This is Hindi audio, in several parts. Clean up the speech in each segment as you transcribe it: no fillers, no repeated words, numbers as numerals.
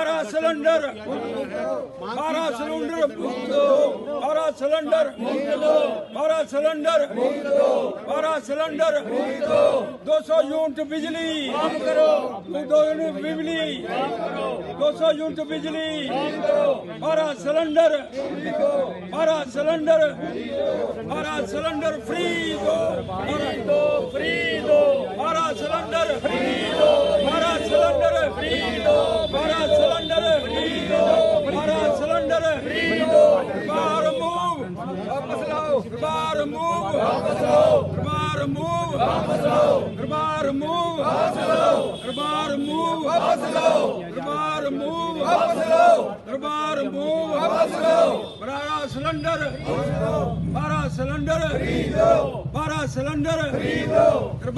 12 cylinder 12 cylinder 12 cylinder 12 cylinder 12 cylinder 200 unit बिजली 200 यूनिट बिजली 200 यूनिट बिजली 12 सिलेंडर 12 सिलेंडर 12 सिलेंडर फ्री दो फ्री दो 12 सिलेंडर फ्री दो 12 सिलेंडर फ्री दो 12 सिलेंडर फ्री दो 12 सिलेंडर फ्री दो बार मूव वापस लाओ बार मूव वापस लाओ बार मूव वापस लाओ बार मूव वापस लाओ बार मूव वापस लाओ बार मूव वापस लाओ बार मूव वापस लाओ 12 सिलेंडर 12 सिलेंडर 12 सिलेंडर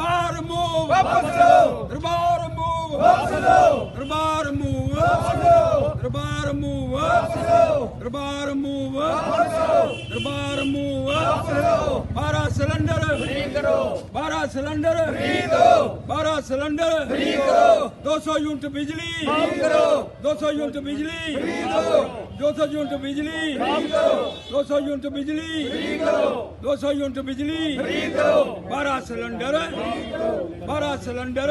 बार मूव वापस लाओ बार मूव वापस लाओ बार मूव वापस लाओ बार मूव वापस लाओ बार मूव वापस लाओ बार मूव वापस लाओ 12 सिलेंडर फ्री करो 12 सिलेंडर फ्री दो 12 सिलेंडर फ्री करो 200 यूनिट बिजली फ्री करो 200 यूनिट बिजली फ्री दो 200 यूनिट बिजली फ्री करो 200 यूनिट बिजली फ्री करो 200 यूनिट बिजली फ्री करो 12 सिलेंडर 12 सिलेंडर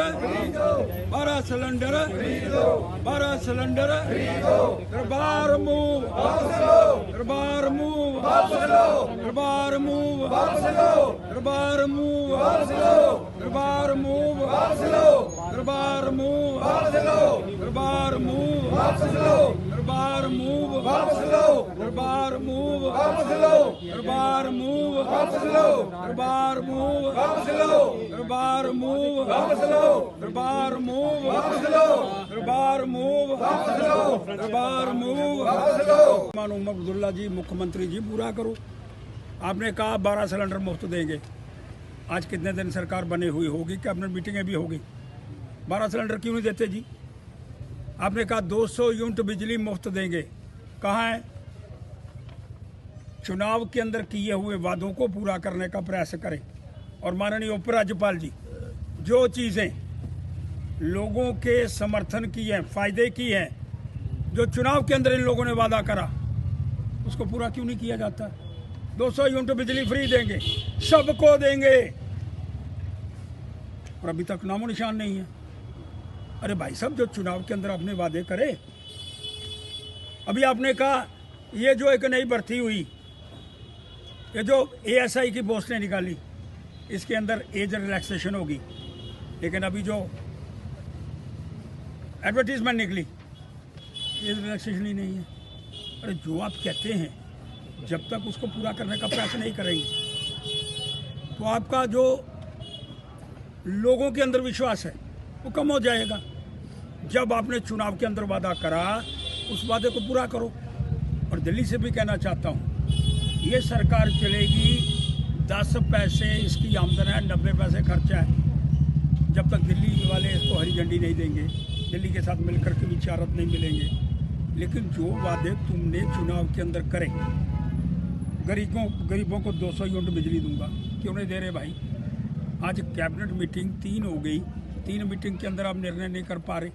12 सिलेंडर 12 सिलेंडर बार मूव वापस लो बार मूव वापस लो बार मूव वापस लो बार मूव वापस लो बार मूव वापस लो बार मूव वापस लो बार मूव वापस लो बार मूव वापस लो बार मूव वापस लो बार मूव वापस लो बार मूव वापस लो बार मूव वापस लो बार मूव वापस लो बार मूव वापस लो बार मूव वापस लो उमर अब्दुल्ला जी मुख्यमंत्री जी पूरा करो। आपने कहा 12 सिलेंडर मुफ्त देंगे। आज कितने दिन सरकार बनी हुई होगी, कैबिनेट मीटिंगें भी होगी, 12 सिलेंडर क्यों नहीं देते जी? आपने कहा 200 यूनिट बिजली मुफ्त देंगे, कहाँ है? चुनाव के अंदर किए हुए वादों को पूरा करने का प्रयास करें। और माननीय उपराज्यपाल जी, जो चीज़ें लोगों के समर्थन की हैं, फायदे की हैं, जो चुनाव के अंदर इन लोगों ने वादा करा, उसको पूरा क्यों नहीं किया जाता? 200 यूनिट बिजली फ्री देंगे, सबको देंगे, और अभी तक नामो निशान नहीं है। अरे भाई साहब, जो चुनाव के अंदर आपने वादे करे, अभी आपने कहा ये जो एक नई भर्ती हुई, ये जो ASI की पोस्ट ने निकाली, इसके अंदर एज रिलैक्सेशन होगी, लेकिन अभी जो एडवर्टीजमेंट निकली, एज रिलैक्सेशन ही नहीं है। अरे जो आप कहते हैं, जब तक उसको पूरा करने का प्रयास नहीं करेंगे, तो आपका जो लोगों के अंदर विश्वास है वो कम हो जाएगा। जब आपने चुनाव के अंदर वादा करा, उस वादे को पूरा करो। और दिल्ली से भी कहना चाहता हूँ, ये सरकार चलेगी, 10 पैसे इसकी आमदन है, 90 पैसे खर्चा है। जब तक दिल्ली वाले इसको हरी झंडी नहीं देंगे, दिल्ली के साथ मिलकर के विचारत नहीं मिलेंगे। लेकिन जो वादे तुमने चुनाव के अंदर करे, गरीबों को 200 यूनिट बिजली दूंगा, क्यों नहीं दे रहे भाई? आज कैबिनेट मीटिंग 3 हो गई, 3 मीटिंग के अंदर आप निर्णय नहीं कर पा रहे।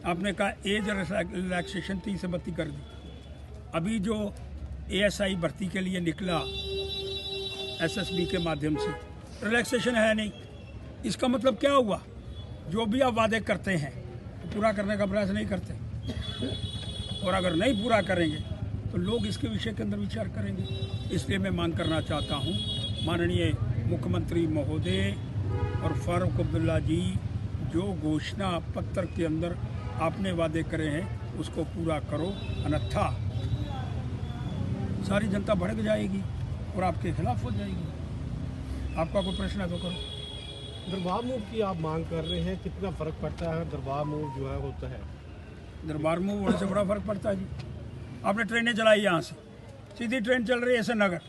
आपने कहा एज रिलैक्सेशन 30 से 32 कर दी। अभी जो ASI भर्ती के लिए निकला SSB के माध्यम से, रिलैक्सेशन है नहीं। इसका मतलब क्या हुआ? जो भी आप वादे करते हैं तो पूरा करने का प्रयास नहीं करते, और अगर नहीं पूरा करेंगे तो लोग इसके विषय के अंदर विचार करेंगे। इसलिए मैं मांग करना चाहता हूँ, माननीय मुख्यमंत्री महोदय और फारूक अब्दुल्ला जी, जो घोषणा पत्र के अंदर आपने वादे करे हैं उसको पूरा करो, अन्यथा सारी जनता भड़क जाएगी और आपके खिलाफ हो जाएगी। आपका कोई प्रश्न है तो करो। दरबार मूव की आप मांग कर रहे हैं, कितना फ़र्क पड़ता है दरबार मूव जो है होता है? दरबार मूव होने से बड़ा फ़र्क पड़ता है जी। आपने ट्रेनें चलाई, यहाँ से सीधी ट्रेन चल रही है श्रीनगर,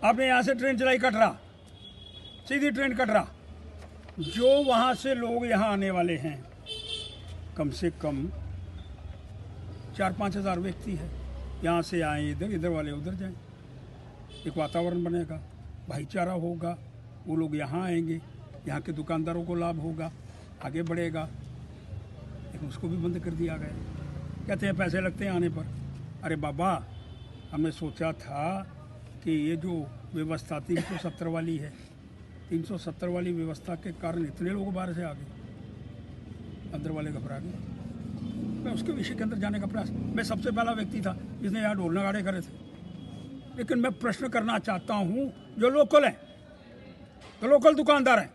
आपने यहाँ से ट्रेन चलाई कटरा, सीधी ट्रेन कटरा। जो वहाँ से लोग यहाँ आने वाले हैं, कम से कम 4-5 हज़ार व्यक्ति है, यहाँ से आए इधर, इधर वाले उधर जाएं। एक वातावरण बनेगा, भाईचारा होगा, वो लोग यहाँ आएंगे, यहाँ के दुकानदारों को लाभ होगा, आगे बढ़ेगा। लेकिन उसको भी बंद कर दिया गया। कहते हैं पैसे लगते हैं आने पर। अरे बाबा, हमने सोचा था कि ये जो व्यवस्था 370 वाली है, 370 वाली व्यवस्था के कारण इतने लोग बाहर से आ गए, अंदर वाले घबरा गए। मैं उसके विषय के अंदर जाने का प्रयास, मैं सबसे पहला व्यक्ति था जिसने यहाँ ढोल नगाड़े करे थे। लेकिन मैं प्रश्न करना चाहता हूँ, जो लोकल हैं, तो लोकल दुकानदार हैं,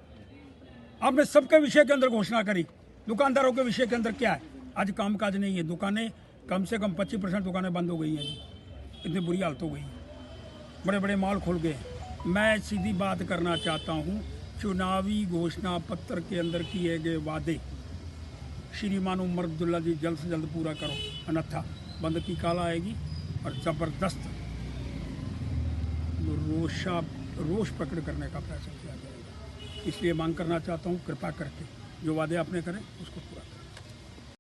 आपने सबके विषय के अंदर घोषणा करी, दुकानदारों के विषय के अंदर क्या है? आज कामकाज नहीं है, दुकानें कम से कम 25% दुकानें बंद हो गई हैं जी, इतनी बुरी हालत हो गई है, बड़े बड़े मॉल खुल गए। मैं सीधी बात करना चाहता हूँ, चुनावी घोषणा पत्र के अंदर किए गए वादे श्रीमान उमर अब्दुल्ला जी जल्द से जल्द पूरा करो, अन्यथा बंद की काल आएगी और ज़बरदस्त रोष प्रकट करने का प्रयास किया जाएगा। इसलिए मांग करना चाहता हूँ, कृपा करके जो वादे आपने करें उसको पूरा करें।